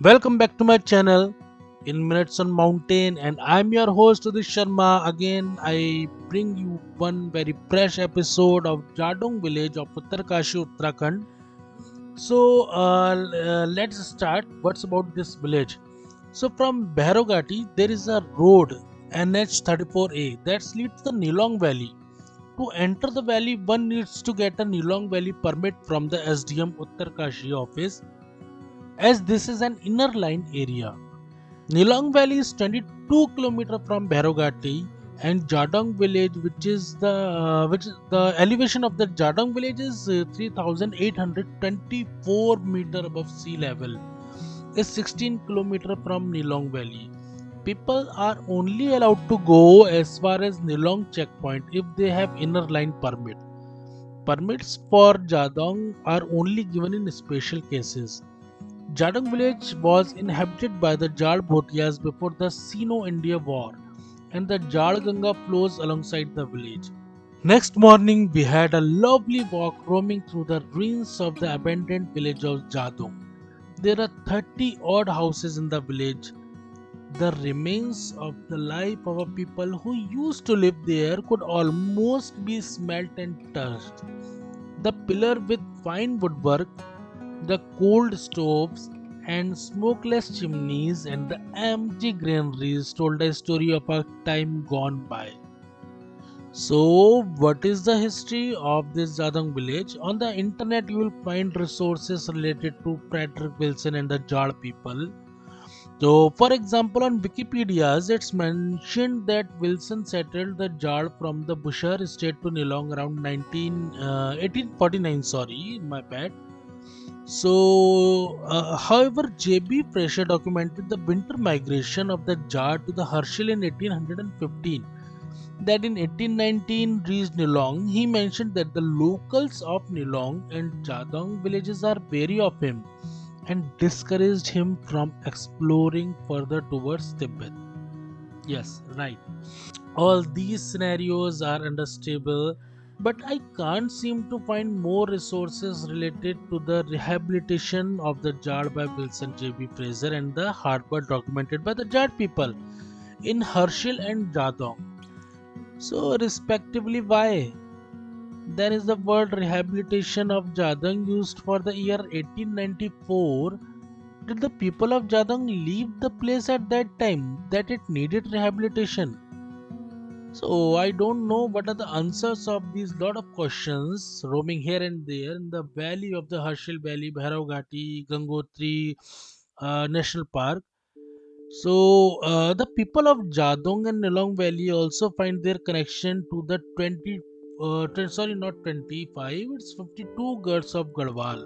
Welcome back to my channel in Minutes on Mountain, and I'm your host Udit Sharma. Again, I bring you one very fresh episode of Jadong village of Uttarkashi, Uttarakhand. Let's start. What's about this village? So, from Bhairogati, there is a road NH34A that leads the Nilong Valley. To enter the valley, one needs to get a Nilong Valley permit from the SDM Uttarkashi office, as this is an inner line area. Nilong Valley is 22 kilometers from Bhairogati, and Jadong village, which is the elevation of the Jadong village is 3,824 meter above sea level, is 16 kilometers from Nilong Valley. People are only allowed to go as far as Nilong checkpoint if they have inner line permit. Permits for Jadong are only given in special cases. Jadong village was inhabited by the Jal Bhotias before the Sino-India War, and the Jal Ganga flows alongside the village. Next morning, we had a lovely walk roaming through the ruins of the abandoned village of Jadong. There are 30 odd houses in the village, the remains of the life of a people who used to live there could almost be smelt and touched. The pillar with fine woodwork, the cold stoves and smokeless chimneys, and the empty granaries told a story of a time gone by. So, what is the history of this Jadong village? On the internet, you will find resources related to Frederick Wilson and the Jal people. So, for example, on Wikipedia, it's mentioned that Wilson settled the Jal from the Bushar state to Nilong around 1849. Sorry, my bad. However, J.B. Fraser documented the winter migration of the Jar to the Herschel in 1815. That in 1819 reached Nilong. He mentioned that the locals of Nilong and Jadong villages are wary of him and discouraged him from exploring further towards Tibet. Yes, right. All these scenarios are understandable, but I can't seem to find more resources related to the rehabilitation of the Jad by Wilson J.B. Fraser and the harbor documented by the Jad people in Herschel and Jadong. So, respectively, why? There is the word rehabilitation of Jadong used for the year 1894. Did the people of Jadong leave the place at that time that it needed rehabilitation? So I don't know what are the answers of these lot of questions roaming here and there in the valley of the Herschel Valley, Bhairav Gangotri National Park. The people of Jadong and Nilong Valley also find their connection to the sorry, not 25, it's 52 Ghats of Garhwal.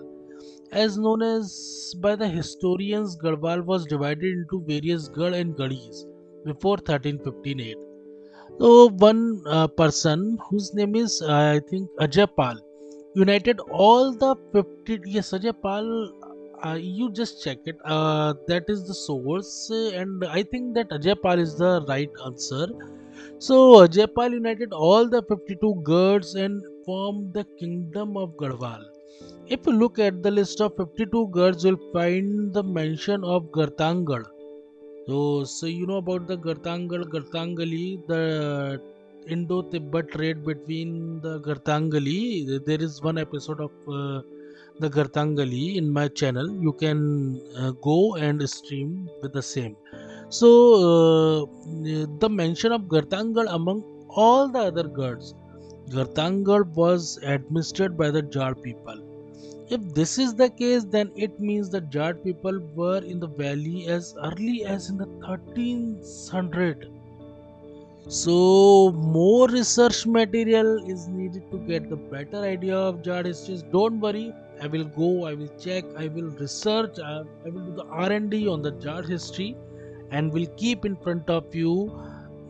As known as by the historians, Garhwal was divided into various Gad and Gadis before 1358. So one person whose name is I think Ajay Pal united all the 50. Yes, Ajay Pal. You just check it. That is the source, and I think that Ajay Pal is the right answer. So Ajay Pal united all the 52 Gads and formed the Kingdom of Garhwal. If you look at the list of 52 Gads, you'll find the mention of Gartangal. So you know about the Gartangali, the Indo-Tibet trade between the Gartangali. There is one episode of the Gartangali in my channel. You can go and stream with the same. The mention of Gartangal among all the other gods. Gartangal was administered by the Jar people. If this is the case, then it means the Jat people were in the valley as early as in the 1300. So, more research material is needed to get the better idea of Jat histories. Don't worry, I will go, I will check, I will research, I will do the R&D on the Jat history, and will keep in front of you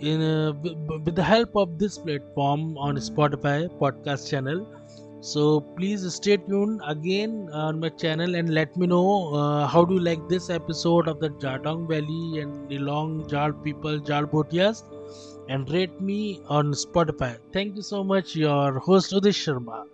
with the help of this platform on Spotify podcast channel. So please stay tuned again on my channel and let me know how do you like this episode of the Jadong Valley and Nilong Jal people, Jal Bhotias, and rate me on Spotify. Thank you so much, your host Udit Sharma.